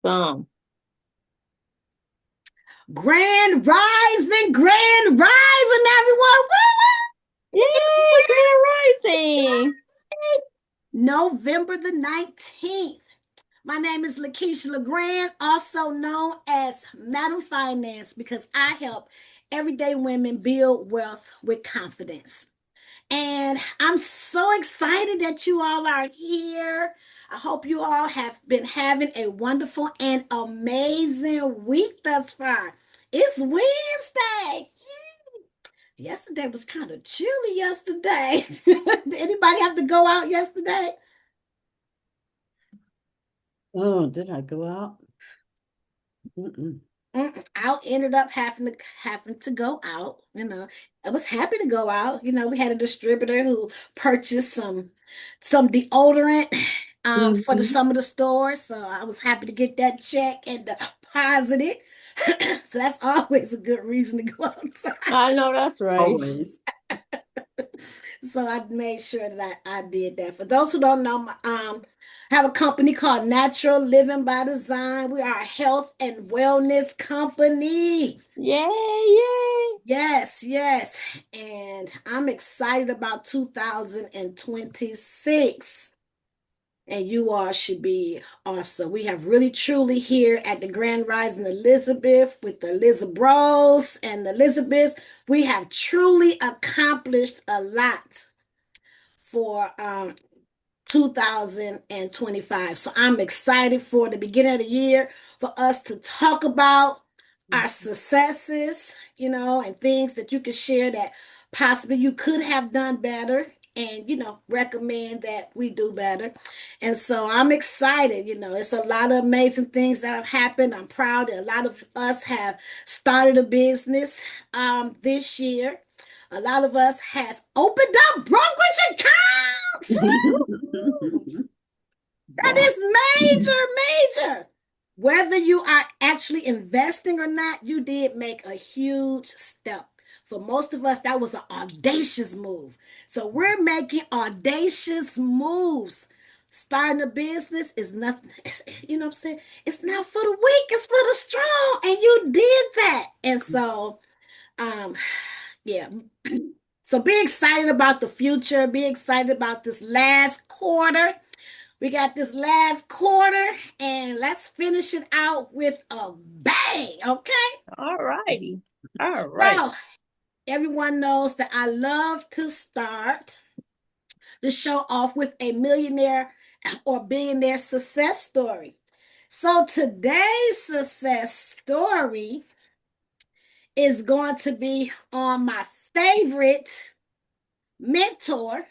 Some. Grand rising, everyone. Yay, Grand Rising. November the 19th. My name is Lakeisha LeGrand, also known as Madam Finance, because I help everyday women build wealth with confidence. And I'm so excited that you all are here. I hope you all have been having a wonderful and amazing week thus far. It's Wednesday. Yesterday was kind of chilly yesterday. Did anybody have to go out yesterday? Oh, did I go out? Mm-mm. I ended up having to go out. I was happy to go out. We had a distributor who purchased some deodorant for the Mhm. some of the stores. So I was happy to get that check and deposit it. So that's always a good reason to go outside. I know that's right. Always. So I made sure that I did that. For those who don't know, have a company called Natural Living by Design. We are a health and wellness company. Yay, yay. Yes, yes. And I'm excited about 2026. And you all should be also. We have really truly here at the Grand Rising Elizabeth with the Elizabeth Bros and the Elizabeths. We have truly accomplished a lot for 2025. So I'm excited for the beginning of the year for us to talk about our successes, and things that you could share that possibly you could have done better and recommend that we do better. And so I'm excited. It's a lot of amazing things that have happened. I'm proud that a lot of us have started a business this year. A lot of us has opened up brokerage accounts. That Wow. is major, major. Whether you are actually investing or not, you did make a huge step. For most of us, that was an audacious move. So we're making audacious moves. Starting a business is nothing, you know what I'm saying? It's not for the weak, it's for the strong. And you did that. And so, um, yeah. So be excited about the future. Be excited about this last quarter. We got this last quarter, and let's finish it out with a bang, okay? All righty. All right. So, everyone knows that I love to start the show off with a millionaire or billionaire success story. So, today's success story is going to be on my favorite mentor.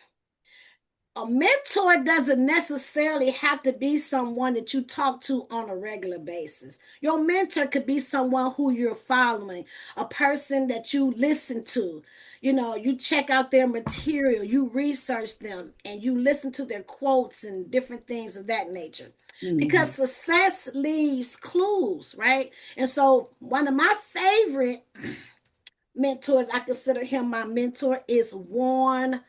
A mentor doesn't necessarily have to be someone that you talk to on a regular basis. Your mentor could be someone who you're following, a person that you listen to. You check out their material, you research them, and you listen to their quotes and different things of that nature. Because Mhm. success leaves clues, right? And so, one of my favorite mentors, I consider him my mentor, is Warren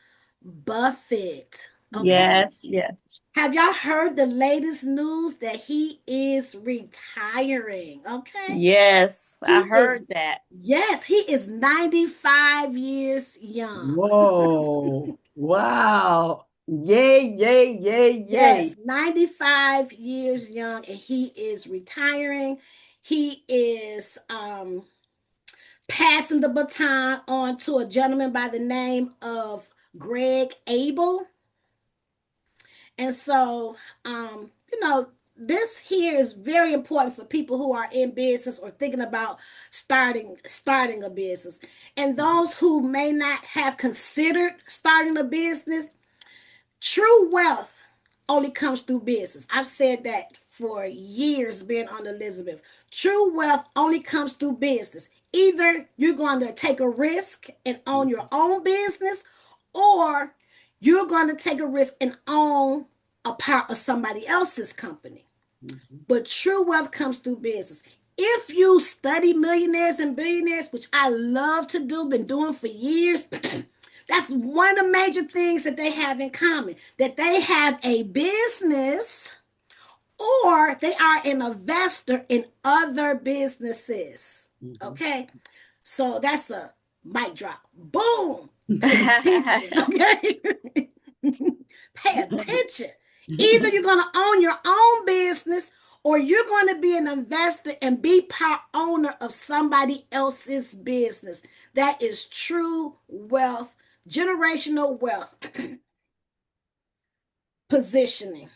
Buffett. Okay. Yes, yes. Have y'all heard the latest news that he is retiring? Okay. Yes, I He is, heard that. yes, he is 95 years young. Whoa. Wow. Yay, yay, yay, Yes, yay. 95 years young, and he is retiring. He is passing the baton on to a gentleman by the name of Greg Abel. And so, this here is very important for people who are in business or thinking about starting a business. And those who may not have considered starting a business, true wealth only comes through business. I've said that for years being on Elizabeth. True wealth only comes through business. Either you're going to take a risk and own your own business, or you're going to take a risk and own a part of somebody else's company. Mhm. But true wealth comes through business. If you study millionaires and billionaires, which I love to do, been doing for years, that's one of the major things that they have in common, that they have a business or they are an investor in other businesses. Okay, so that's a mic drop. Boom. Pay attention. Okay. Pay attention. Either you're going to own your own business or you're going to be an investor and be part owner of somebody else's business. That is true wealth, generational wealth positioning.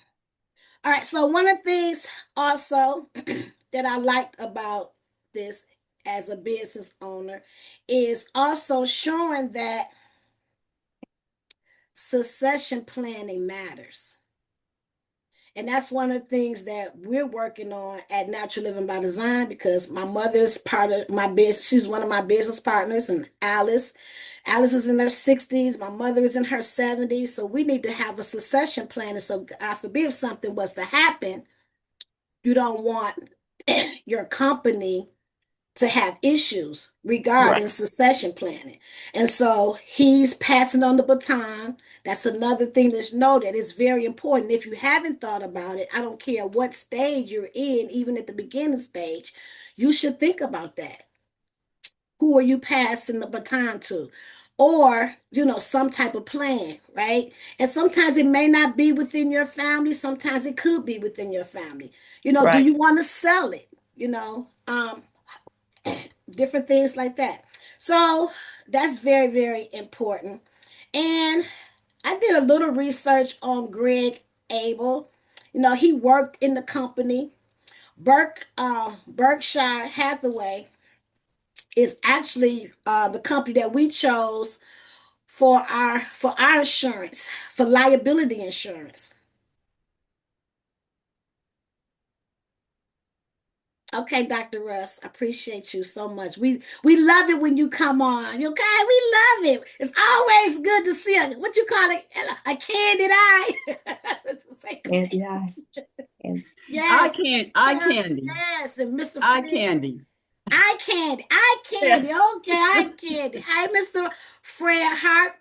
All right, so one of the things also that I liked about this as a business owner is also showing that succession planning matters. And that's one of the things that we're working on at Natural Living by Design, because my mother is part of my business. She's one of my business partners, and Alice is in her 60s. My mother is in her 70s. So we need to have a succession plan. And so God forbid if something was to happen, you don't want your company to have issues regarding succession planning. And so he's passing on the baton. That's another thing that's noted. It's very important. If you haven't thought about it, I don't care what stage you're in, even at the beginning stage, you should think about that. Who are you passing the baton to? Or, some type of plan, right? And sometimes it may not be within your family. Sometimes it could be within your family. Do you want to sell it? Different things like that. So that's very, very important. And I did a little research on Greg Abel. He worked in the company. Berkshire Hathaway is actually the company that we chose for our insurance, for liability insurance. Okay, Dr. Russ, I appreciate you so much. We love it when you come on. Okay, we love it. It's always good to see what you call it, a candid eye. Candy eye. Yes. Eye candy. Yes, and Mr. Eye candy. Eye candy. Eye candy. Okay, eye candy. Hi, Mr. Fred Hart.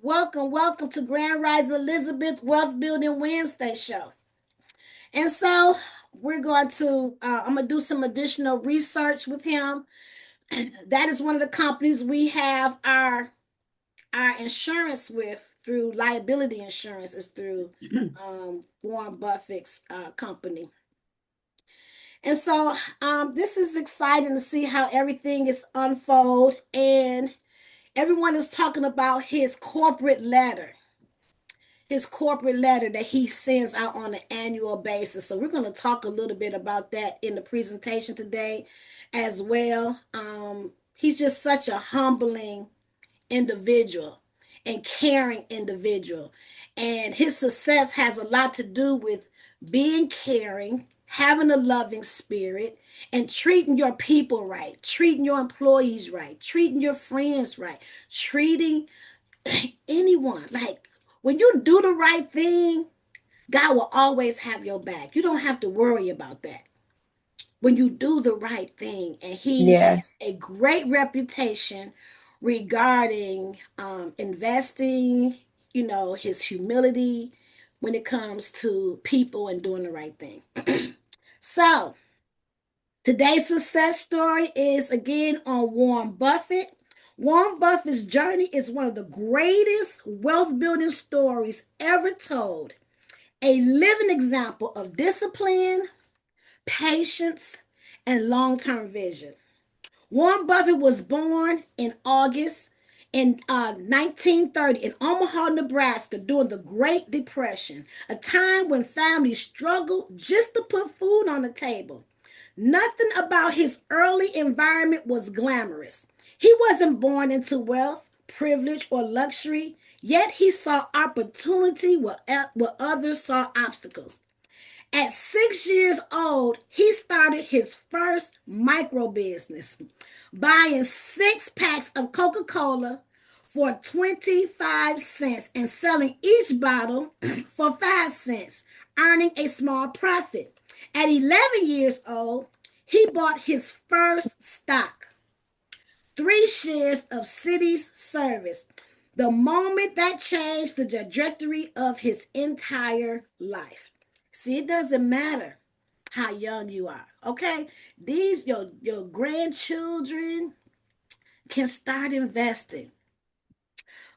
Welcome to Grand Rise Elizabeth Wealth Building Wednesday show. And so we're going to, I'm going to do some additional research with him. That is one of the companies we have our insurance with through liability insurance, is through Warren Buffett's company. And so this is exciting to see how everything is unfold, and everyone is talking about his corporate letter that he sends out on an annual basis. So we're going to talk a little bit about that in the presentation today as well. He's just such a humbling individual and caring individual. And his success has a lot to do with being caring, having a loving spirit, and treating your people right, treating your employees right, treating your friends right, treating anyone. Like, when you do the right thing, God will always have your back. You don't have to worry about that. When you do the right thing, and he has a great reputation regarding investing, his humility when it comes to people and doing the right thing. So today's success story is again on Warren Buffett. Warren Buffett's journey is one of the greatest wealth building stories ever told. A living example of discipline, patience, and long-term vision. Warren Buffett was born in August in 1930 in Omaha, Nebraska during the Great Depression, a time when families struggled just to put food on the table. Nothing about his early environment was glamorous. He wasn't born into wealth, privilege, or luxury, yet he saw opportunity where others saw obstacles. At 6 years old, he started his first micro business, buying 6 packs of Coca-Cola for 25 cents and selling each bottle for 5 cents, earning a small profit. At 11 years old, he bought his first stock, 3 shares of City's Service, the moment that changed the trajectory of his entire life. See, it doesn't matter how young you are. Okay, these your grandchildren can start investing.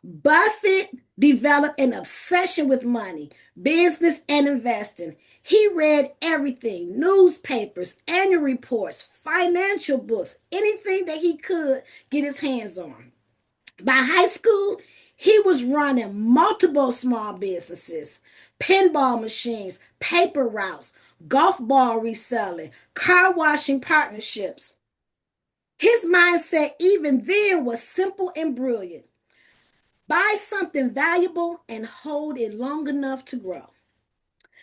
Buffett developed an obsession with money, business, and investing. He read everything: newspapers, annual reports, financial books, anything that he could get his hands on. By high school, he was running multiple small businesses: pinball machines, paper routes, golf ball reselling, car washing partnerships. His mindset, even then, was simple and brilliant: buy something valuable and hold it long enough to grow.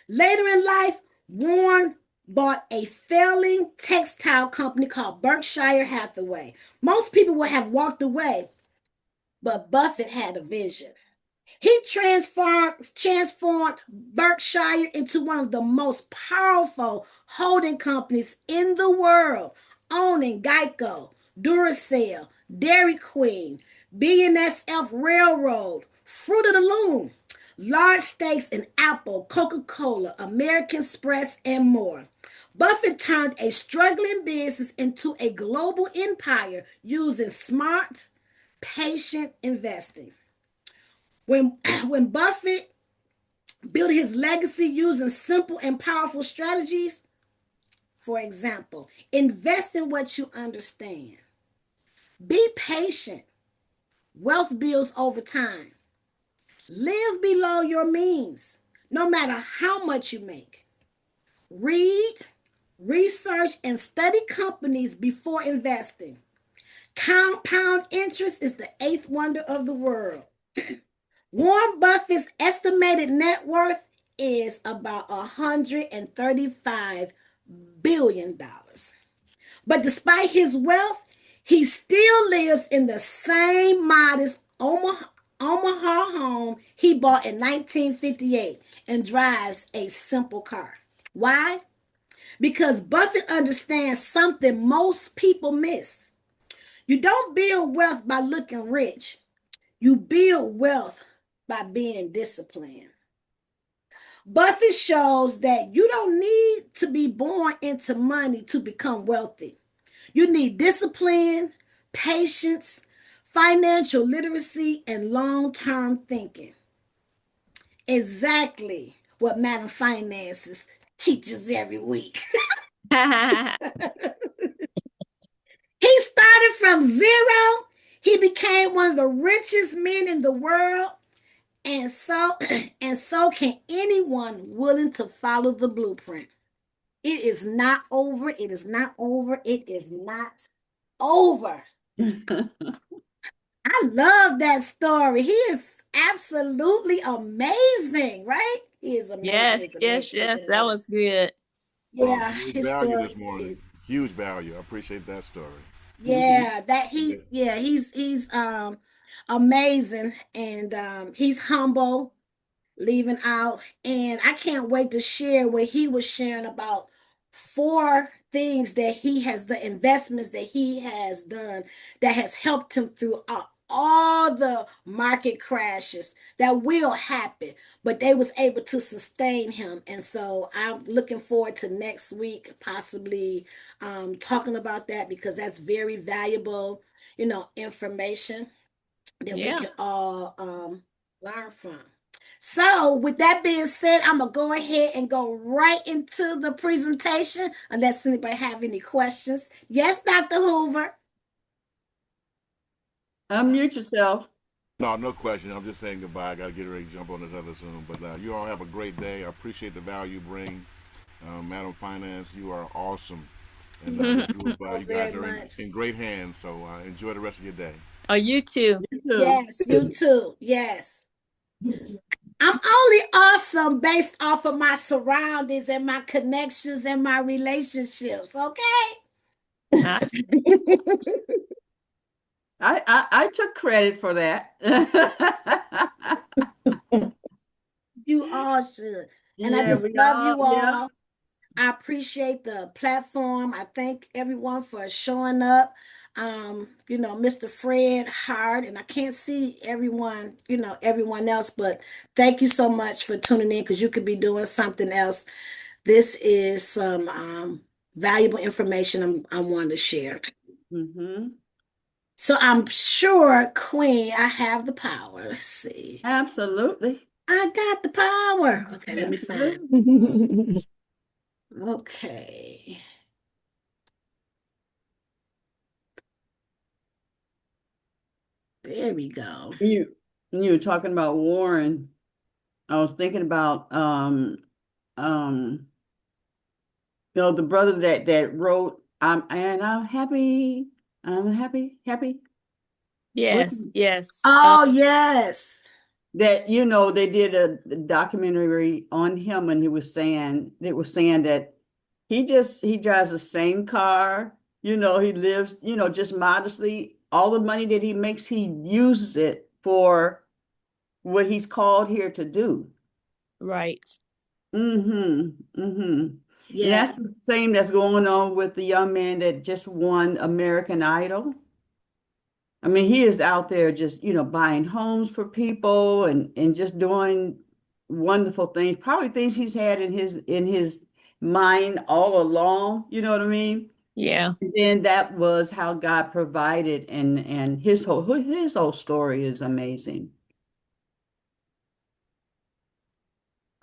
Later in life, Warren bought a failing textile company called Berkshire Hathaway. Most people would have walked away, but Buffett had a vision. He transformed Berkshire into one of the most powerful holding companies in the world, owning Geico, Duracell, Dairy Queen, BNSF Railroad, Fruit of the Loom, large stakes in Apple, Coca-Cola, American Express, and more. Buffett turned a struggling business into a global empire using smart, patient investing. When, when Buffett built his legacy using simple and powerful strategies, for example, invest in what you understand. Be patient. Wealth builds over time. Live below your means, no matter how much you make. Read, research, and study companies before investing. Compound interest is the eighth wonder of the world. Warren Buffett's estimated net worth is about $135 billion. But despite his wealth, he still lives in the same modest Omaha home he bought in 1958 and drives a simple car. Why? Because Buffett understands something most people miss. You don't build wealth by looking rich. You build wealth by being disciplined. Buffett shows that you don't need to be born into money to become wealthy. You need discipline, patience, financial literacy, and long-term thinking. Exactly what Madam Finances teaches every week. He started from zero. He became one of the richest men in the world. And so can anyone willing to follow the blueprint. It is not over. It is not over. It is not over. I love that story. He is absolutely amazing, right? He is amazing. Yes, yes, yes. That was good. Yeah, Huge his value story this morning. is Huge value. I appreciate that story. he's amazing, and he's humble, leaving out. And I can't wait to share what he was sharing about four things that he has, the investments that he has done that has helped him through all the market crashes that will happen, but they was able to sustain him. And so I'm looking forward to next week possibly talking about that, because that's very valuable, information that we Yeah. can all learn from. So, with that being said, I'm going to go ahead and go right into the presentation unless anybody have any questions. Yes, Dr. Hoover. Unmute yourself. No, no question. I'm just saying goodbye. I got to get ready to jump on this other Zoom. But you all have a great day. I appreciate the value you bring. Madam Finance, you are awesome. And this group, you guys are in great hands. So enjoy the rest of your day. Oh, you too. You too. Yes, you too. Yes. I'm only awesome based off of my surroundings and my connections and my relationships, okay? I took credit for that. You all should. And I Yeah, just we love all, you all. yeah. I appreciate the platform. I thank everyone for showing up. Mr. Fred Hart, and I can't see everyone, everyone else, but thank you so much for tuning in because you could be doing something else. This is some valuable information I want to share. Mm-hmm. So I'm sure, Queen, I have the power. Let's see. Absolutely. I got the power. Okay, let me find it. Absolutely. Okay. There we go. You were talking about Warren. I was thinking about um the brother that wrote I'm happy. I'm happy, happy. What's Yes, yes. Oh, yes. that they did a documentary on him, and it was saying that he drives the same car, he lives, just modestly. All the money that he makes, he uses it for what he's called here to do. Right. Mm-hmm. Mm-hmm. And Yeah. that's the same that's going on with the young man that just won American Idol. I mean, he is out there just, buying homes for people and just doing wonderful things, probably things he's had in his mind all along, you know what I mean? Yeah. And then that was how God provided, and his whole story is amazing.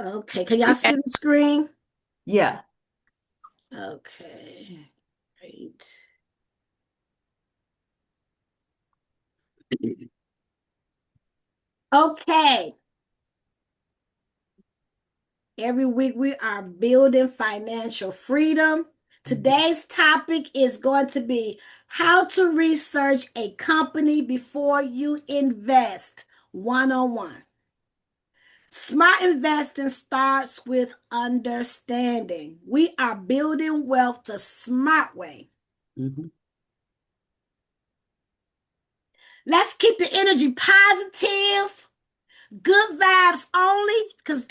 Okay. Can y'all Yeah. see the screen? Yeah. Okay. Great. Okay. Every week we are building financial freedom. Today's topic is going to be how to research a company before you invest 101. Smart investing starts with understanding. We are building wealth the smart way. Mhm. Let's keep the energy positive. Good vibes only, because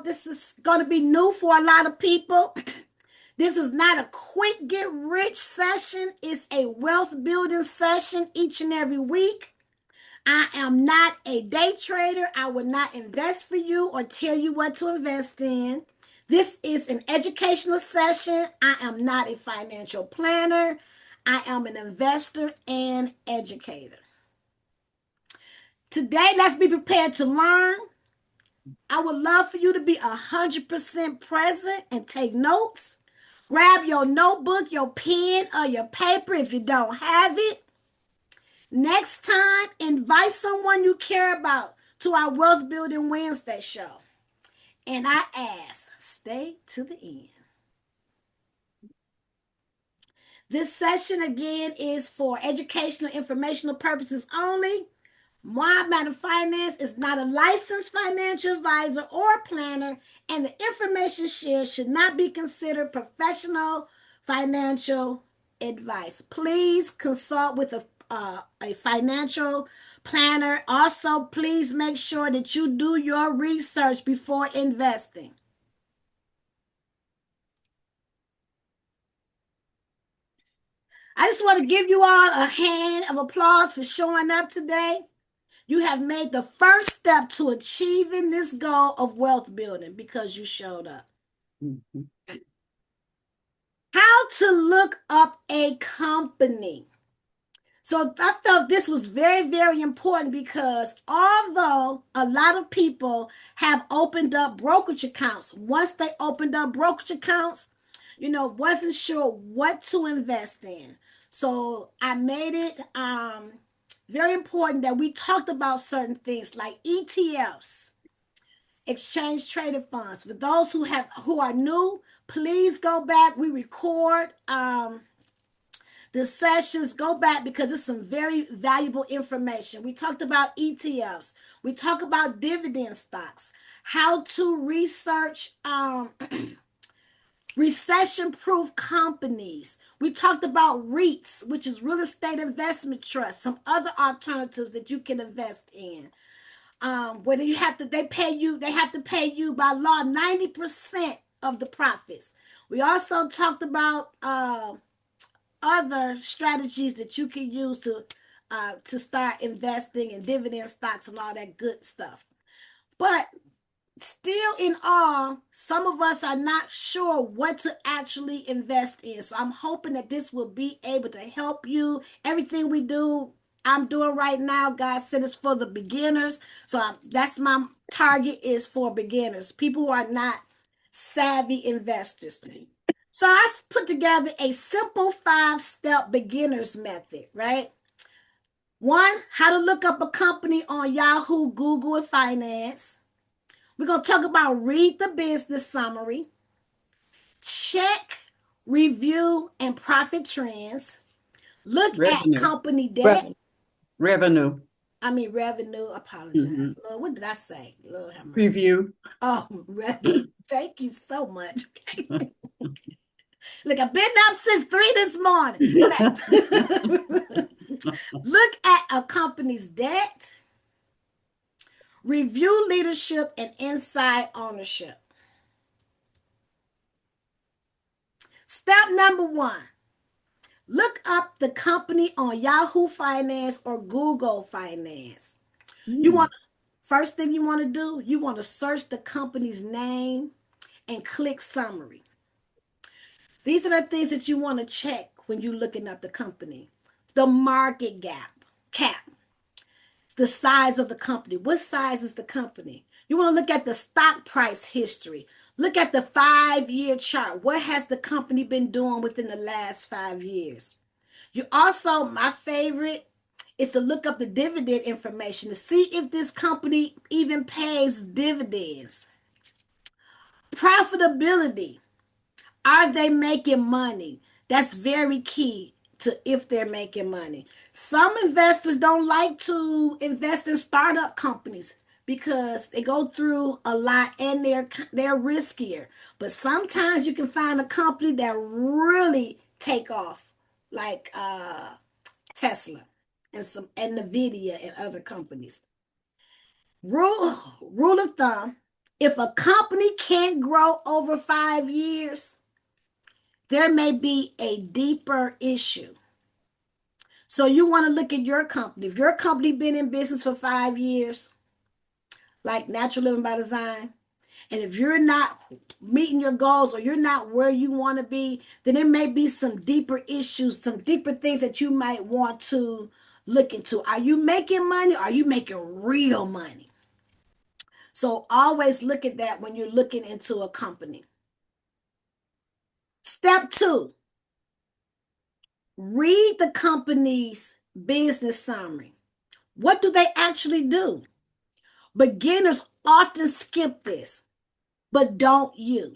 this is going to be new for a lot of people. This is not a quick get rich session. It's a wealth building session each and every week. I am not a day trader. I will not invest for you or tell you what to invest in. This is an educational session. I am not a financial planner. I am an investor and educator. Today, let's be prepared to learn. I would love for you to be 100% present and take notes. Grab your notebook, your pen, or your paper if you don't have it. Next time, invite someone you care about to our Wealth Building Wednesday show. And I ask, stay to the end. This session, again, is for educational, informational purposes only. Moab Matter Finance is not a licensed financial advisor or planner, and the information shared should not be considered professional financial advice. Please consult with a financial planner. Also, please make sure that you do your research before investing. I just want to give you all a hand of applause for showing up today. You have made the first step to achieving this goal of wealth building because you showed up. Mhm. How to look up a company. So I felt this was very, very important because although a lot of people have opened up brokerage accounts, once they opened up brokerage accounts, wasn't sure what to invest in. So I made it very important that we talked about certain things like ETFs, exchange traded funds. For those who are new, please go back. We record the sessions. Go back because it's some very valuable information. We talked about ETFs. We talk about dividend stocks, how to research recession-proof companies. We talked about REITs, which is real estate investment trust, some other alternatives that you can invest in. Whether they have to pay you by law 90% of the profits. We also talked about other strategies that you can use to start investing in dividend stocks and all that good stuff. But still in all, some of us are not sure what to actually invest in. So I'm hoping that this will be able to help you. Everything we do, I'm doing right now, God said it's for the beginners. So that's my target, is for beginners, people who are not savvy investors. So I put together a simple 5-step beginners method, right? 1, how to look up a company on Yahoo, Google, and Finance. We're going to talk about read the business summary, check, review, and profit trends, look at company debt. Revenue. Apologize. Lord, what did I say? Lord have mercy. Review. Oh, revenue. Thank you so much. Okay. Look, I've been up since 3 this morning. Okay. Look at a company's debt, review leadership and inside ownership. Step number 1, look up the company on Yahoo Finance or Google Finance. First thing you want to do, you want to search the company's name and click summary. These are the things that you want to check when you're looking up the company. The market cap, the size of the company. What size is the company? You want to look at the stock price history. Look at the 5-year chart. What has the company been doing within the last 5 years? You also, my favorite, is to look up the dividend information to see if this company even pays dividends. Profitability. Are they making money? That's very key to if they're making money. Some investors don't like to invest in startup companies because they go through a lot and they're riskier. But sometimes you can find a company that really take off, like Tesla and Nvidia and other companies. Rule of thumb: if a company can't grow over 5 years, there may be a deeper issue. So you want to look at your company. If your company been in business for 5 years, like Natural Living by Design, and if you're not meeting your goals or you're not where you want to be, then there may be some deeper issues, some deeper things that you might want to look into. Are you making money? Are you making real money? So always look at that when you're looking into a company. Step 2, read the company's business summary. What do they actually do? Beginners often skip this, but don't you?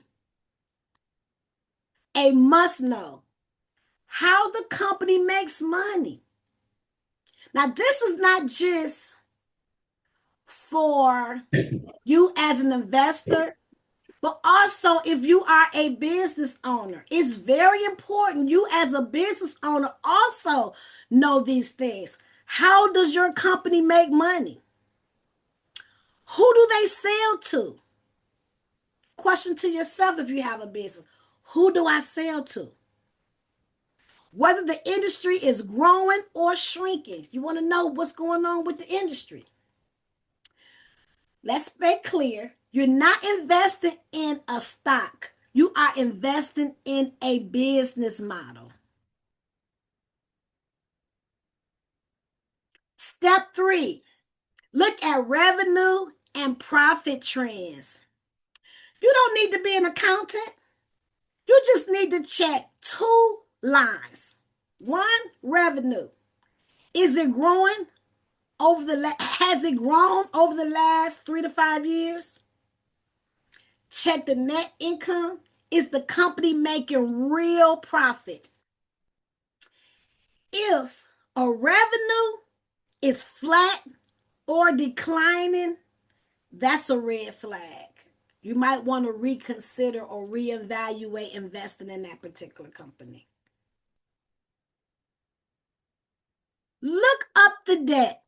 A must know: how the company makes money. Now, this is not just for you as an investor, but also if you are a business owner. It's very important you as a business owner also know these things. How does your company make money? Who do they sell to? Question to yourself if you have a business. Who do I sell to? Whether the industry is growing or shrinking. You want to know what's going on with the industry. Let's make clear. You're not investing in a stock. You are investing in a business model. Step 3, look at revenue and profit trends. You don't need to be an accountant. You just need to check 2 lines. 1, revenue. Is it growing has it grown over the last 3 to 5 years? Check the net income. Is the company making real profit? If a revenue is flat or declining, that's a red flag. You might want to reconsider or reevaluate investing in that particular company. Look up the debt.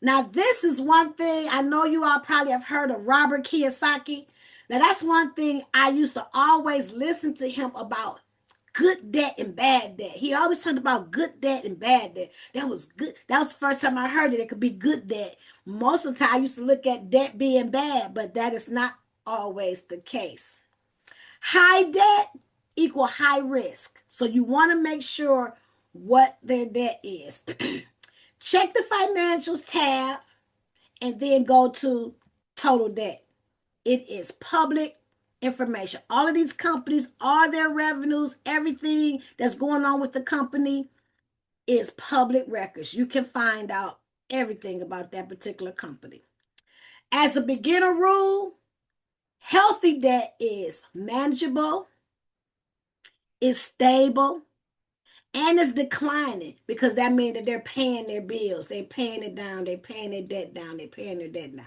Now, this is one thing I know you all probably have heard of, Robert Kiyosaki. Now, that's one thing I used to always listen to him about good debt and bad debt. He always talked about good debt and bad debt. That was good. That was the first time I heard it. It could be good debt. Most of the time I used to look at debt being bad, but that is not always the case. High debt equal high risk. So you want to make sure what their debt is. Check the financials tab and then go to total debt. It is public information. All of these companies, all their revenues, everything that's going on with the company is public records. You can find out everything about that particular company. As a beginner rule, healthy debt is manageable, is stable, and is declining, because that means that they're paying their bills. They're paying it down. They're paying their debt down. They're paying their debt down.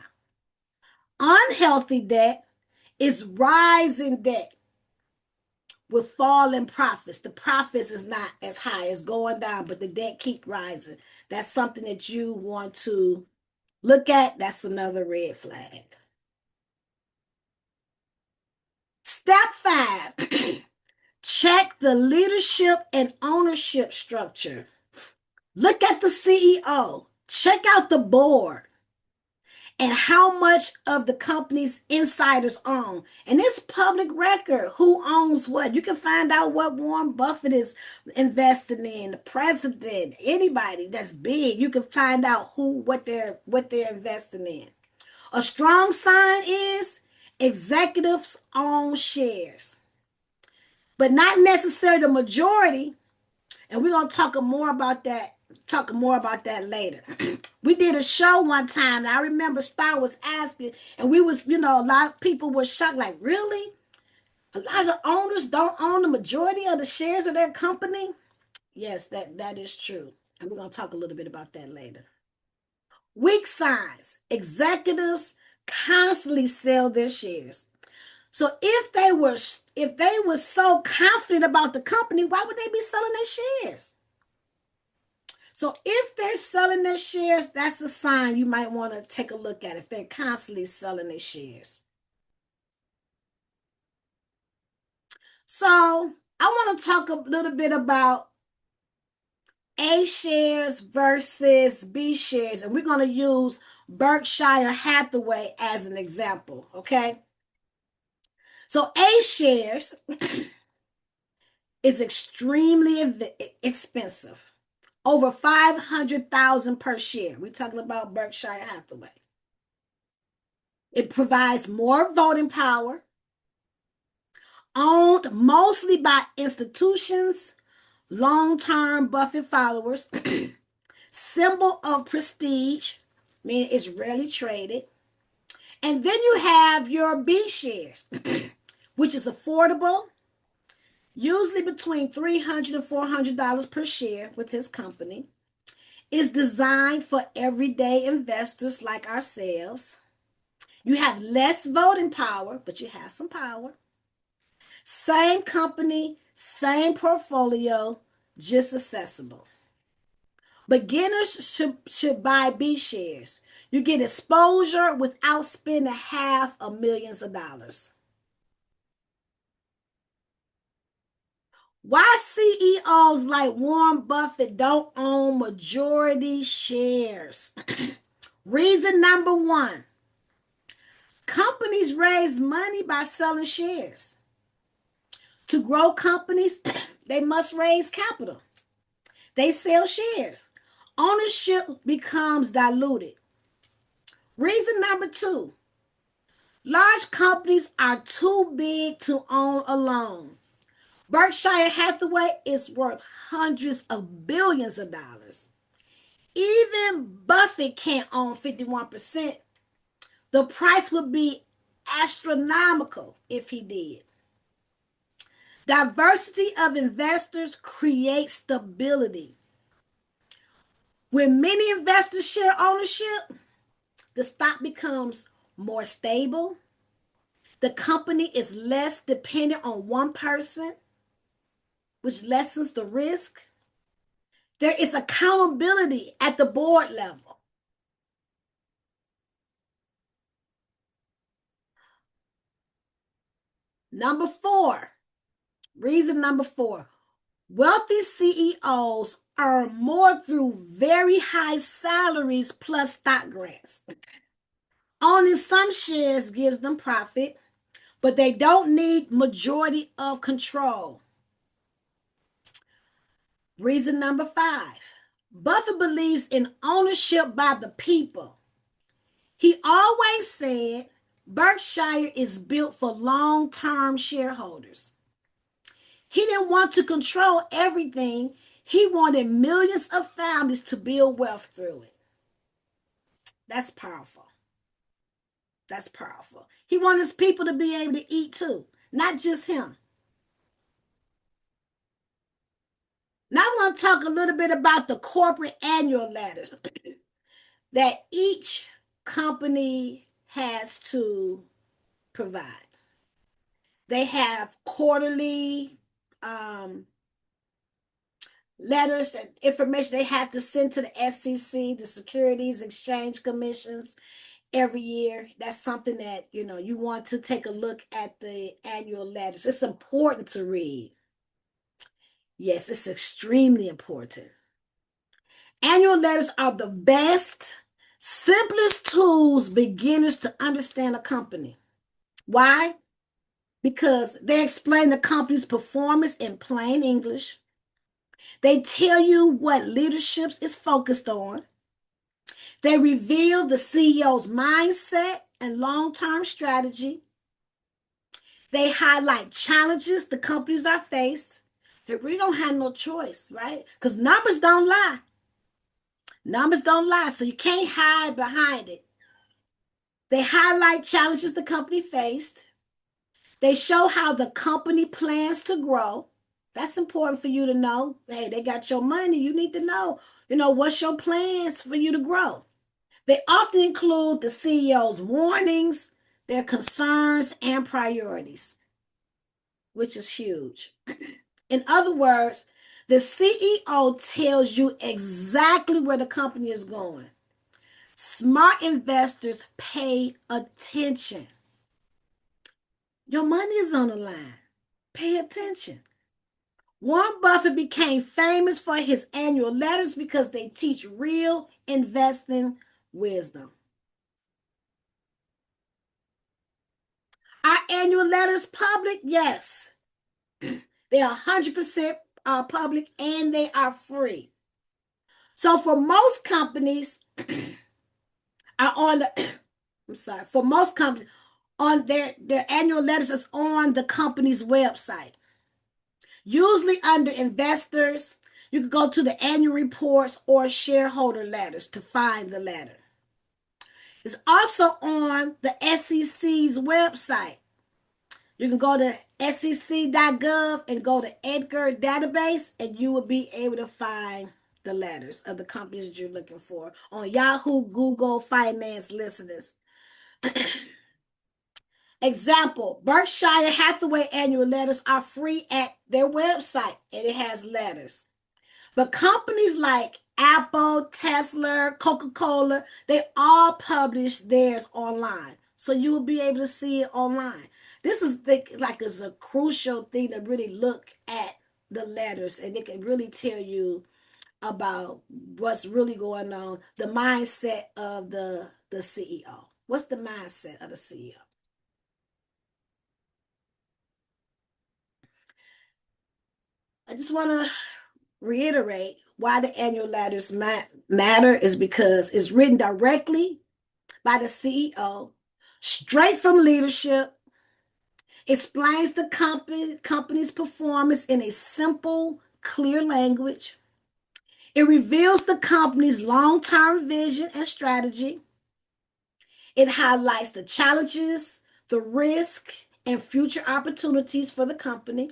Unhealthy debt is rising debt with falling profits. The profits is not as high, it's going down, but the debt keep rising. That's something that you want to look at. That's another red flag. Step 5, check the leadership and ownership structure. Look at the CEO. Check out the board and how much of the company's insiders own. And it's public record who owns what. You can find out what Warren Buffett is investing in, the president, anybody that's big. You can find out what they're investing in. A strong sign is executives own shares, but not necessarily the majority. And we're going to talk more about that later. We did a show one time, and I remember Star was asking, and we was, a lot of people were shocked, like, really? A lot of the owners don't own the majority of the shares of their company? Yes, that is true. And we're going to talk a little bit about that later. Weak signs. Executives constantly sell their shares. So if they were so confident about the company, why would they be selling their shares? So if they're selling their shares, that's a sign you might want to take a look at, if they're constantly selling their shares. So I want to talk a little bit about A shares versus B shares, and we're going to use Berkshire Hathaway as an example, okay? So A shares is extremely expensive. Over $500,000 per share. We're talking about Berkshire Hathaway. It provides more voting power, owned mostly by institutions, long-term Buffett followers, symbol of prestige, meaning it's rarely traded. And then you have your B shares, which is affordable, usually between $300 and $400 per share with his company. Is designed for everyday investors like ourselves. You have less voting power, but you have some power. Same company, same portfolio, just accessible. Beginners should buy B shares. You get exposure without spending $500,000. Why CEOs like Warren Buffett don't own majority shares? Reason number 1, companies raise money by selling shares. To grow companies, they must raise capital. They sell shares. Ownership becomes diluted. Reason number 2, large companies are too big to own alone. Berkshire Hathaway is worth hundreds of billions of dollars. Even Buffett can't own 51%. The price would be astronomical if he did. Diversity of investors creates stability. When many investors share ownership, the stock becomes more stable. The company is less dependent on one person, which lessens the risk. There is accountability at the board level. Number 4, reason number 4, Wealthy CEOs earn more through very high salaries plus stock grants. Owning some shares gives them profit, but they don't need majority of control. Reason number 5. Buffett believes in ownership by the people. He always said Berkshire is built for long-term shareholders. He didn't want to control everything. He wanted millions of families to build wealth through it. That's powerful. That's powerful. He wanted his people to be able to eat too, not just him. Now I'm going to talk a little bit about the corporate annual letters that each company has to provide. They have quarterly letters and information they have to send to the SEC, the Securities Exchange Commissions, every year. That's something that, you want to take a look at the annual letters. It's important to read. Yes, it's extremely important. Annual letters are the best, simplest tools beginners to understand a company. Why? Because they explain the company's performance in plain English. They tell you what leadership is focused on. They reveal the CEO's mindset and long-term strategy. They highlight challenges the companies are faced. They really don't have no choice, right? Because numbers don't lie. Numbers don't lie, so you can't hide behind it. They highlight challenges the company faced. They show how the company plans to grow. That's important for you to know. Hey, they got your money. You need to know, what's your plans for you to grow. They often include the CEO's warnings, their concerns, and priorities, which is huge. In other words, the CEO tells you exactly where the company is going. Smart investors pay attention. Your money is on the line. Pay attention. Warren Buffett became famous for his annual letters because they teach real investing wisdom. Are annual letters public? Yes. They are 100% public and they are free. So for most companies are on the, for most companies, on their annual letters is on the company's website. Usually under investors, you can go to the annual reports or shareholder letters to find the letter. It's also on the SEC's website. You can go to sec.gov and go to Edgar database, and you will be able to find the letters of the companies that you're looking for on Yahoo, Google, Finance listeners. Example, Berkshire Hathaway annual letters are free at their website, and it has letters. But companies like Apple, Tesla, Coca-Cola, they all publish theirs online. So you will be able to see it online. This is is a crucial thing to really look at the letters, and it can really tell you about what's really going on, the mindset of the CEO. What's the mindset of the CEO? I just want to reiterate why the annual letters matter is because it's written directly by the CEO, straight from leadership, explains the company's performance in a simple, clear language. It reveals the company's long-term vision and strategy. It highlights the challenges, the risk, and future opportunities for the company.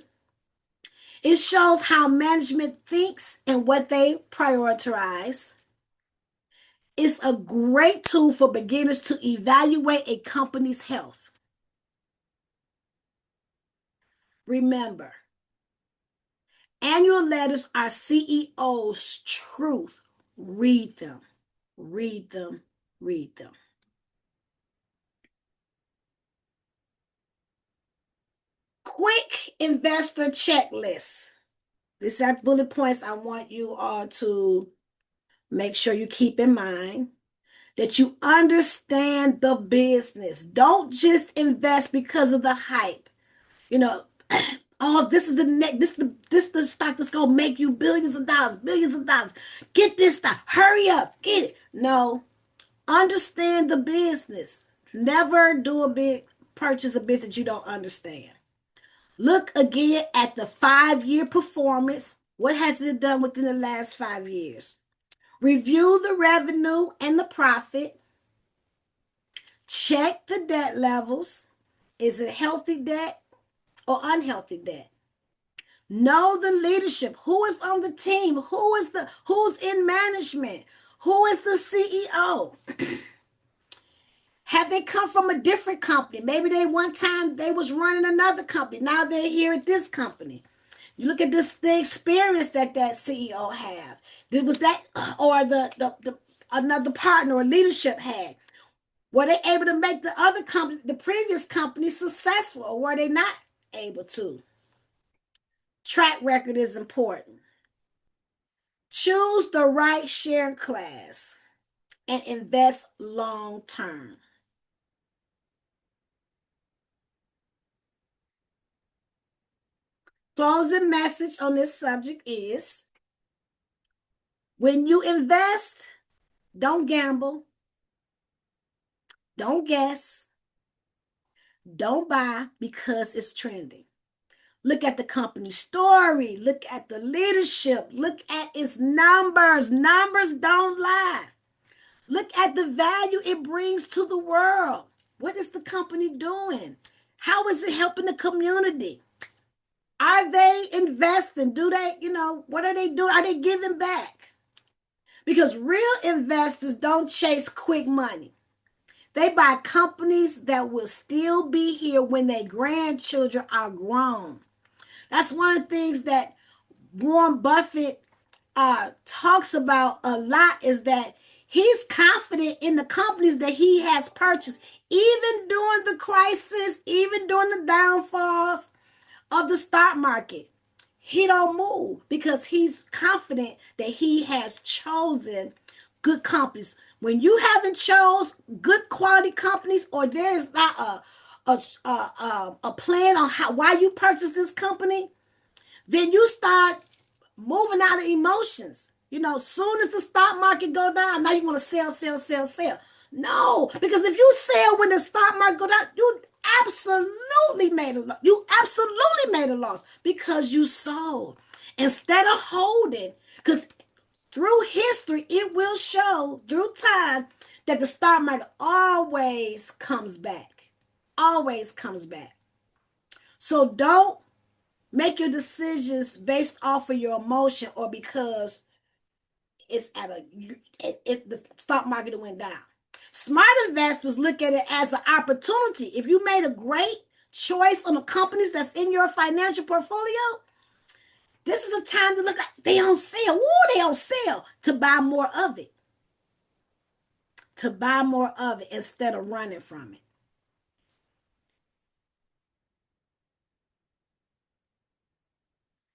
It shows how management thinks and what they prioritize. It's a great tool for beginners to evaluate a company's health. Remember, annual letters are CEO's truth. Read them, read them, read them. Quick investor checklist. These are bullet points I want you all to make sure you keep in mind, that you understand the business. Don't just invest because of the hype. You know, oh, this is the next, this the stock that's gonna make you billions of dollars, billions of dollars. Get this stock, hurry up, get it. No, understand the business. Never do a big purchase of business you don't understand. Look again at the 5-year performance. What has it done within the last 5 years? Review the revenue and the profit. Check the debt levels. Is it healthy debt or unhealthy debt? Know the leadership. Who is on the team? Who's in management? Who is the CEO? Have they come from a different company? Maybe one time they was running another company. Now they're here at this company. You look at the experience that CEO have. Was that, or the another partner or leadership had? Were they able to make the other company, the previous company, successful, or were they not able to? Track record is important. Choose the right share class and invest long term. Closing message on this subject is, when you invest, don't gamble, don't guess, don't buy because it's trending. Look at the company story. Look at the leadership. Look at its numbers. Numbers don't lie. Look at the value it brings to the world. What is the company doing? How is it helping the community? Are they investing? Do they, what are they doing? Are they giving back? Because real investors don't chase quick money. They buy companies that will still be here when their grandchildren are grown. That's one of the things that Warren Buffett talks about a lot, is that he's confident in the companies that he has purchased, even during the crisis, even during the downfalls of the stock market. He don't move because he's confident that he has chosen good companies. When you haven't chose good quality companies, or there is not a plan on why you purchased this company, then you start moving out of emotions. Soon as the stock market go down, now you want to sell. No, because if you sell when the stock market go down, you absolutely made a loss. You absolutely made a loss because you sold instead of holding. Because through history, it will show through time that the stock market always comes back. Always comes back. So don't make your decisions based off of your emotion, or because it's the stock market went down. Smart investors look at it as an opportunity. If you made a great choice on the companies that's in your financial portfolio, this is a time to look at, they on sale. They on sale, to buy more of it. To buy more of it instead of running from it.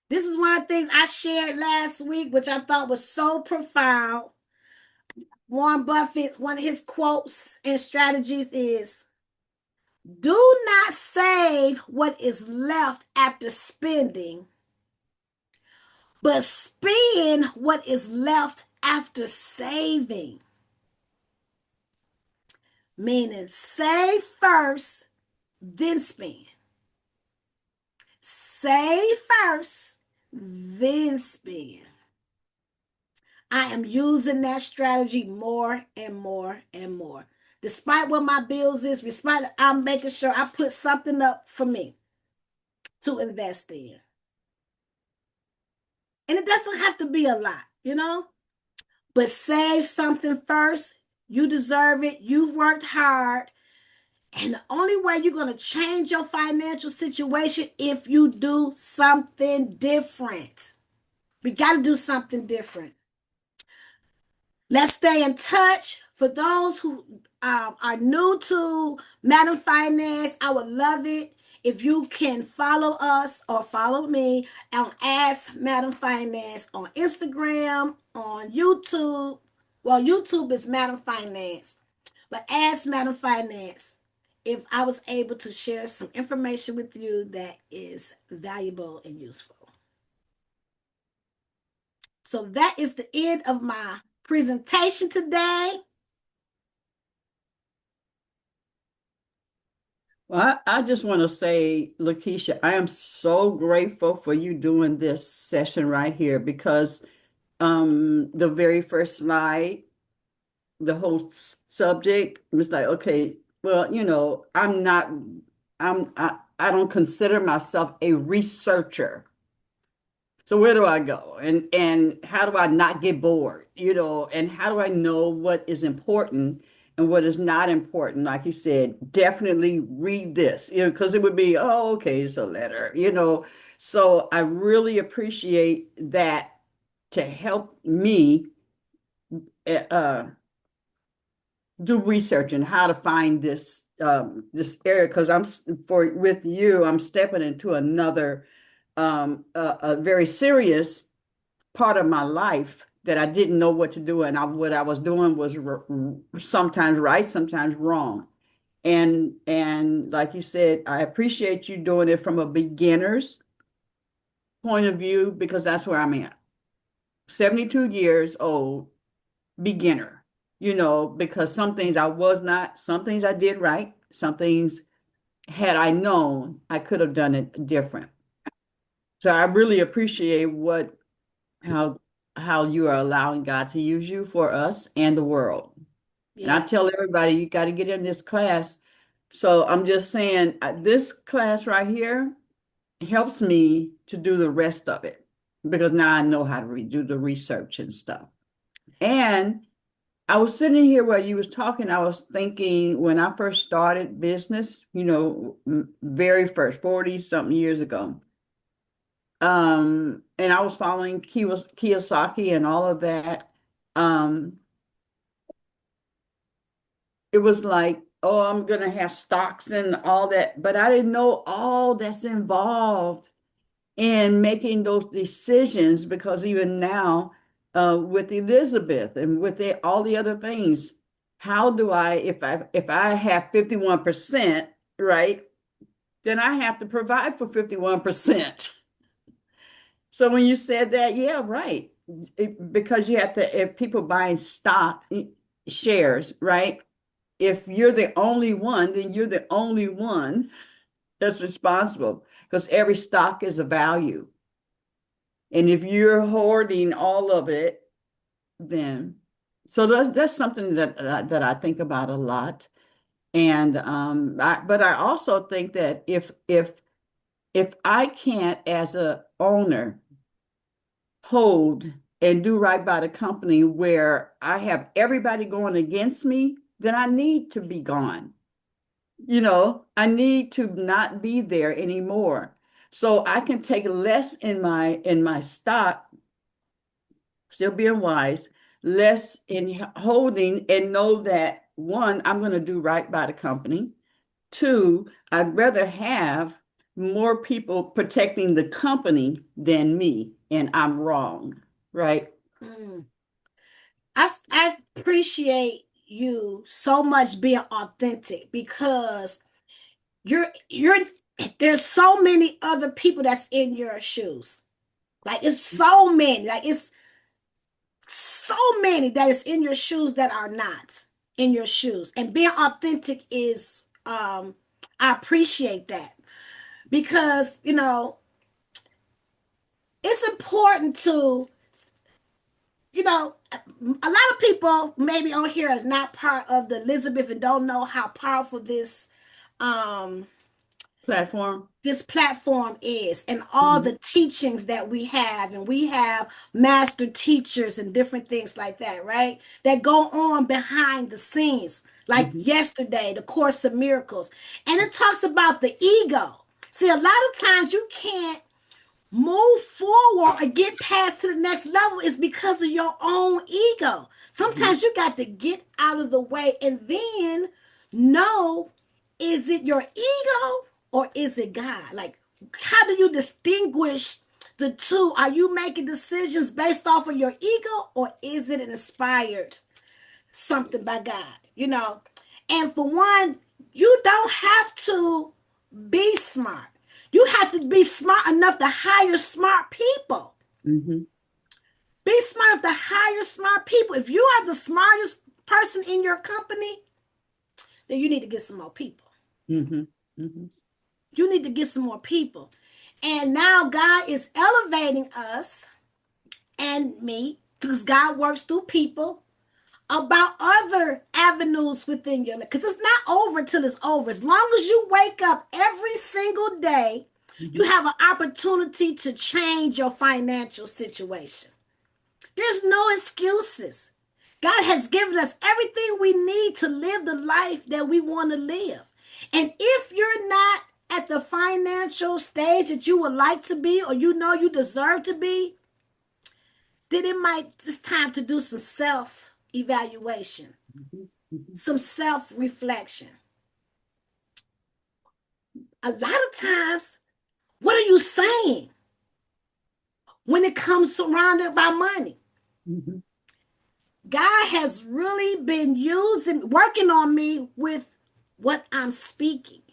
This is one of the things I shared last week, which I thought was so profound. Warren Buffett, one of his quotes and strategies is, do not save what is left after spending, but spend what is left after saving. Meaning, save first, then spend. Save first, then spend. I am using that strategy more and more and more. Despite what my bills is, I'm making sure I put something up for me to invest in. And it doesn't have to be a lot, but save something first. You deserve it. You've worked hard. And the only way you're going to change your financial situation if you do something different. We got to do something different. Let's stay in touch. For those who are new to Madam Finance, I would love it if you can follow us or follow me on Ask Madam Finance on Instagram, on YouTube. Well, YouTube is Madam Finance, but Ask Madam Finance. If I was able to share some information with you that is valuable and useful. So that is the end of my presentation today. Well, I just want to say, Lakeisha, I am so grateful for you doing this session right here because the very first slide, the whole subject was like, okay, well, I don't consider myself a researcher. So where do I go? And how do I not get bored? And how do I know what is important and what is not important? Like you said, definitely read this, because it would be, oh, okay, it's a letter, So I really appreciate that to help me do research and how to find this area, because I'm stepping into another a very serious part of my life that I didn't know what to do, and what I was doing was sometimes right, sometimes wrong. And like you said, I appreciate you doing it from a beginner's point of view, because that's where I'm at. 72 years old, beginner, because some things I was not, some things I did right, some things, had I known, I could have done it different. So I really appreciate how you are allowing God to use you for us and the world. Yeah. And I tell everybody, you got to get in this class. So I'm just saying, this class right here helps me to do the rest of it, because now I know how to do the research and stuff. And I was sitting here while you was talking, I was thinking when I first started business, very first, 40-something years ago. And I was following Kiyosaki and all of that. It was like, oh, I'm going to have stocks and all that, but I didn't know all that's involved in making those decisions, because even now, with Elizabeth and with all the other things, how do I, if I have 51%, right, then I have to provide for 51%. So when you said that, yeah, right. Because you have to, if people buying stock shares, right? If you're the only one, then you're the only one that's responsible, because every stock is a value. And if you're hoarding all of it, then, so that's something that I think about a lot. And but I also think that if I can't, as a owner, hold and do right by the company, where I have everybody going against me, then I need to be gone. I need to not be there anymore. So I can take less in my stock, still being wise, less in holding, and know that, one, I'm going to do right by the company. Two, I'd rather have more people protecting the company than me, and I'm wrong, right? I appreciate you so much being authentic, because there's so many other people that's in your shoes. Like, it's so many, it's so many that is in your shoes that are not in your shoes. And being authentic is, I appreciate that, because, it's important to, a lot of people maybe on here is not part of the Elizabeth and don't know how powerful this platform is, and all the teachings that we have, and we have master teachers and different things like that, right, that go on behind the scenes, like yesterday, the Course of Miracles, and it talks about the ego. See, a lot of times you can't move forward or get past to the next level is because of your own ego. Sometimes you got to get out of the way and then know, is it your ego or is it God? Like, how do you distinguish the two? Are you making decisions based off of your ego, or is it an inspired something by God? You know, and for one, you don't have to be smart. You have to be smart enough to hire smart people. Mm-hmm. Be smart enough to hire smart people. If you are the smartest person in your company, then you need to get some more people. Mm-hmm. Mm-hmm. You need to get some more people. And now God is elevating us and me, because God works through people, about other avenues within your life. Because it's not over till it's over. As long as you wake up every single day, you have an opportunity to change your financial situation. There's no excuses. God has given us everything we need to live the life that we want to live. And if you're not at the financial stage that you would like to be, or you know you deserve to be, then it's time to do some self-evaluation, some self-reflection. A lot of times, what are you saying when it comes surrounded by money? Mm-hmm. God has really been working on me with what I'm speaking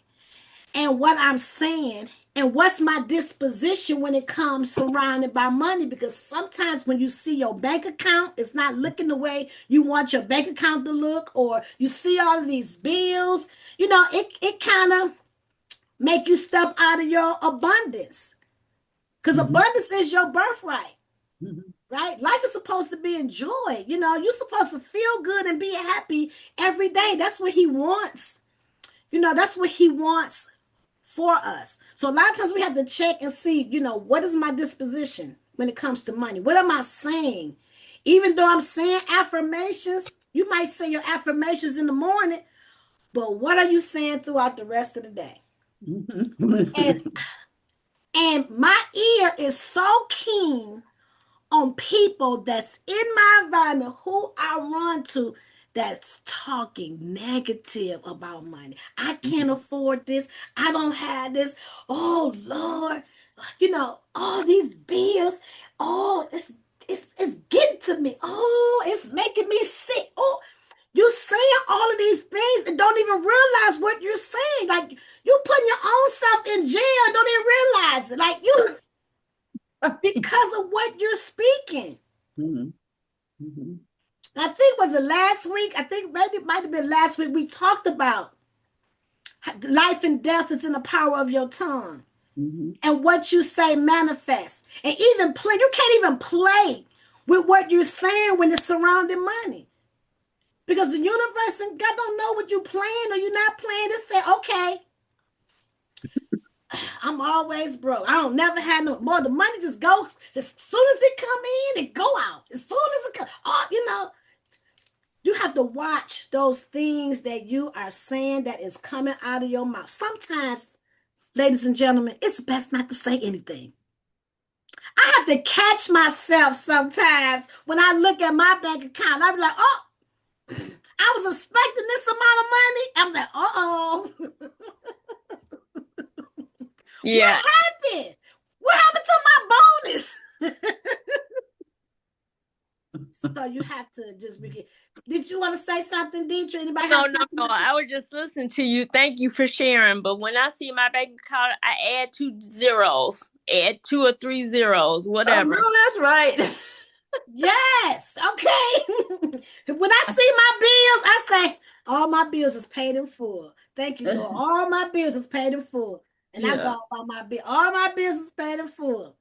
and what I'm saying and what's my disposition when it comes surrounded by money. Because sometimes when you see your bank account, it's not looking the way you want your bank account to look, or you see all of these bills, you know, it kind of make you step out of your abundance, because abundance is your birthright. Right? Life is supposed to be enjoyed. You know, you're supposed to feel good and be happy every day. That's what he wants. You know, that's what he wants for us. So a lot of times we have to check and see, you know, what is my disposition when it comes to money? What am I saying? Even though I'm saying affirmations, you might say your affirmations in the morning, but what are you saying throughout the rest of the day? And my ear is so keen on people that's in my environment, who I run to, that's talking negative about money. I can't afford this. I don't have this. Oh Lord, you know, all these bills. Oh, it's getting to me. Oh, it's making me sick. Oh, you saying all of these things and don't even realize what you're saying. Like, you putting your own self in jail, don't even realize it. Like, you, because of what you're speaking. Mm-hmm. Mm-hmm. I think, was it last week? I think maybe it might have been last week. We talked about life and death is in the power of your tongue. Mm-hmm. And what you say manifests. And even play, you can't even play with what you're saying when it's surrounding money. Because the universe and God don't know what you're playing or you're not playing. They say, okay, I'm always broke. I don't never have no more. The money just goes as soon as it come in, it go out. As soon as it comes, oh, you know, you have to watch those things that you are saying that is coming out of your mouth. Sometimes, ladies and gentlemen, it's best not to say anything. I have to catch myself sometimes when I look at my bank account. I be like, oh, I was expecting this amount of money. I was like, uh-oh. Yeah. What happened? What happened to my bonus? So you have to just begin. Did you want to say something, Deidre? Anybody have something to say? I was just listening to you. Thank you for sharing. But when I see my bank account, I add 2 zeros, add 2 or 3 zeros, whatever. Oh, no, that's right. Yes. Okay. When I see my bills, I say, all my bills is paid in full. Thank you, Lord. All my bills is paid in full. And I go about my bill. All my bills is paid in full.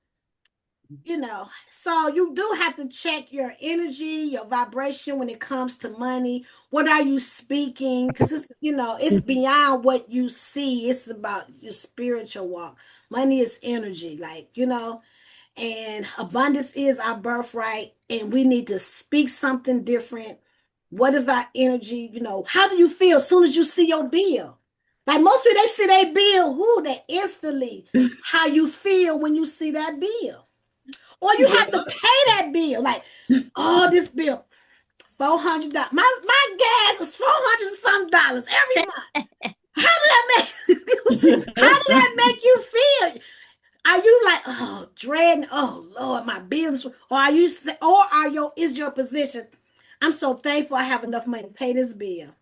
You know, so you do have to check your energy, your vibration when it comes to money. What are you speaking? Because it's, you know, it's beyond what you see. It's about your spiritual walk. Money is energy, like, you know, and abundance is our birthright, and we need to speak something different. What is our energy? You know, how do you feel as soon as you see your bill? Like, most people, they see their bill, they instantly, how you feel when you see that bill. Or you have to pay that bill. Like, oh, this bill, $400. My gas is $400 and some every month. How did that make you feel? Are you like, oh, dreading, oh Lord, my bills, or are you, is your position? I'm so thankful I have enough money to pay this bill.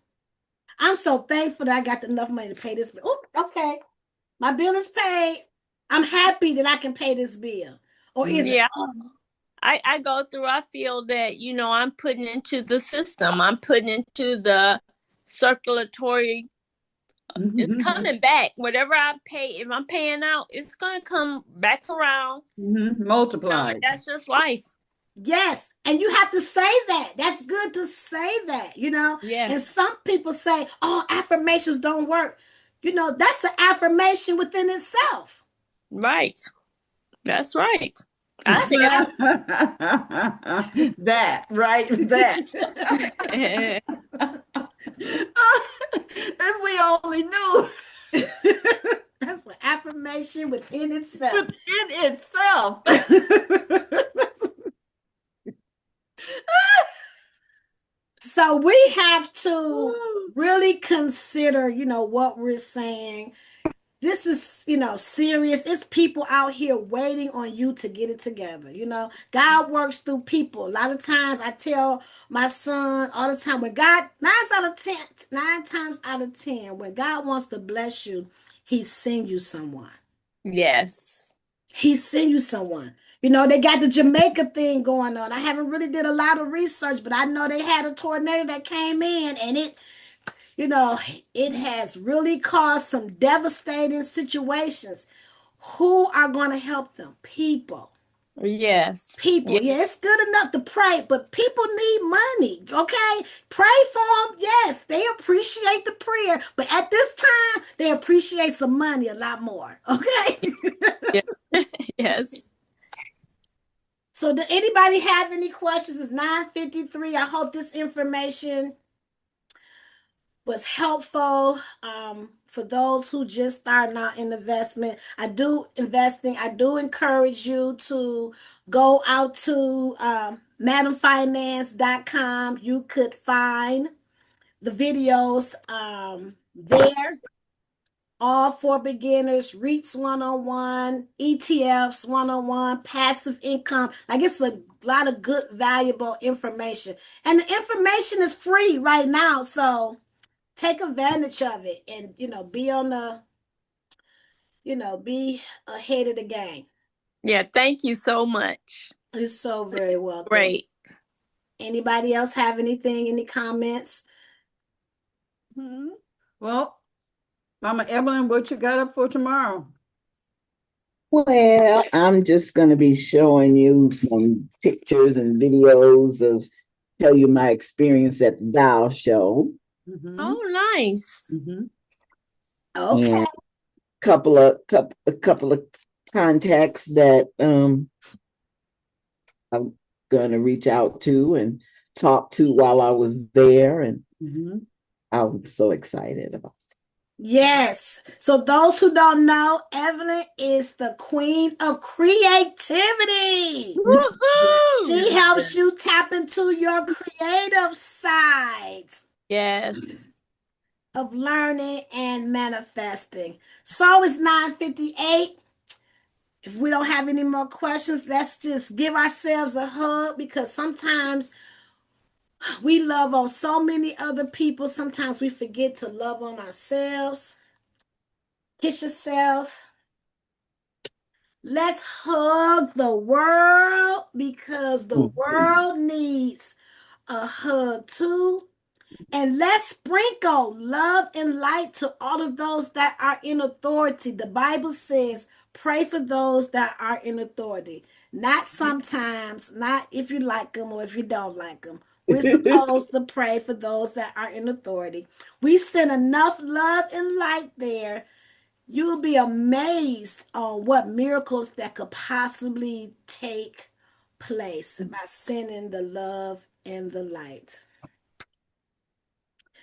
I'm so thankful that I got enough money to pay this bill. Oh, okay, my bill is paid. I'm happy that I can pay this bill. Or is it? Yeah. Oh, I go through, I feel that, I'm putting into the system. I'm putting into the circulatory. It's coming back. Whatever I pay, if I'm paying out, it's going to come back around. Multiplied. That's just life. yes, and you have to say that. That's good to say that, Yeah. And some people say, oh, affirmations don't work. That's an affirmation within itself. Right. That's right. That's that, right? That. If we only knew. That's an affirmation within itself. Within itself. So we have to really consider, what we're saying. This is, serious. It's people out here waiting on you to get it together. God works through people. A lot of times I tell my son all the time, when God, 9 times out of 10, when God wants to bless you, he sends you someone. Yes. He sends you someone. They got the Jamaica thing going on. I haven't really did a lot of research, but I know they had a tornado that came in, and it has really caused some devastating situations. Who are going to help them? People. Yes. People. Yeah, it's good enough to pray, but people need money. Okay? Pray for them. Yes, they appreciate the prayer, but at this time, they appreciate some money a lot more. Okay? Yes. So, do anybody have any questions? It's 9:53. I hope this information was helpful for those who just starting out in investment. I do encourage you to go out to madamfinance.com. You could find the videos there. All for beginners, REITs 101, ETFs 101, passive income. Like, it's a lot of good, valuable information. And the information is free right now. So take advantage of it and, be on the, be ahead of the game. Yeah. Thank you so much. You're so very welcome. Great. Anybody else have anything, any comments? Well, Mama Evelyn, what you got up for tomorrow? Well, I'm just going to be showing you some pictures and videos of tell you my experience at the Dow show. Oh, nice. Okay. And a couple of contacts that I'm going to reach out to and talk to while I was there, and I'm so excited about it. Yes. So those who don't know, Evelyn is the queen of creativity. Woohoo! She helps you tap into your creative side. Yes. Of learning and manifesting. So it's 9:58. If we don't have any more questions, let's just give ourselves a hug, because sometimes we love on so many other people. Sometimes we forget to love on ourselves. Kiss yourself. Let's hug the world, because the world needs a hug too. And let's sprinkle love and light to all of those that are in authority. The Bible says, pray for those that are in authority. Not sometimes, not if you like them or if you don't like them. We're supposed to pray for those that are in authority. We send enough love and light there. You'll be amazed on what miracles that could possibly take place by sending the love and the light.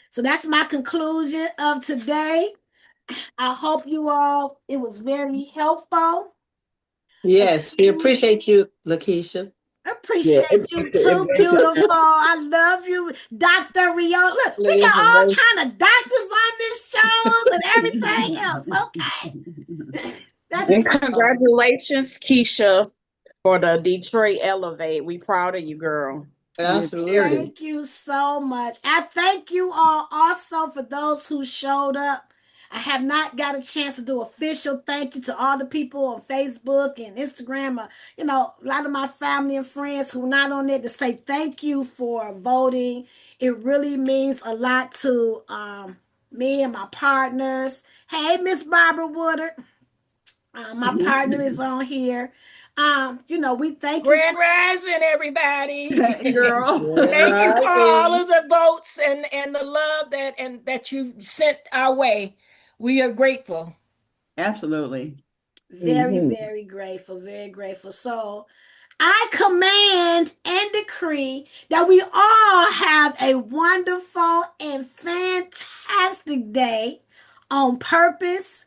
So that's my conclusion of today. I hope it was very helpful. Yes, we appreciate you, Lakeisha. Appreciate you too, beautiful. I love you, Dr. Rio. Look, we got all kind of doctors on tennis shoes and everything else. Okay. That is And congratulations, Keisha, for the Detroit Elevate. We proud of you, girl. Absolutely. Thank you so much. I thank you all also for those who showed up. I have not got a chance to do official thank you to all the people on Facebook and Instagram, you know, a lot of my family and friends who are not on there, to say thank you for voting. It really means a lot to me and my partners. Hey, Miss Barbara Woodard. My partner is on here. You know, we thank you. Grand Rising, everybody. Girl. Thank you for all of the votes and the love that you sent our way. We are grateful. Absolutely. Very, very grateful, very grateful. So I command and decree that we all have a wonderful and fantastic day on purpose.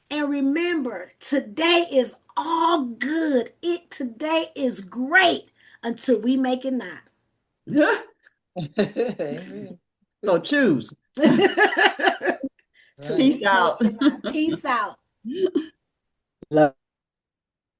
And remember, today is all good. Today is great until we make it not. So choose. Peace out. Peace out. Love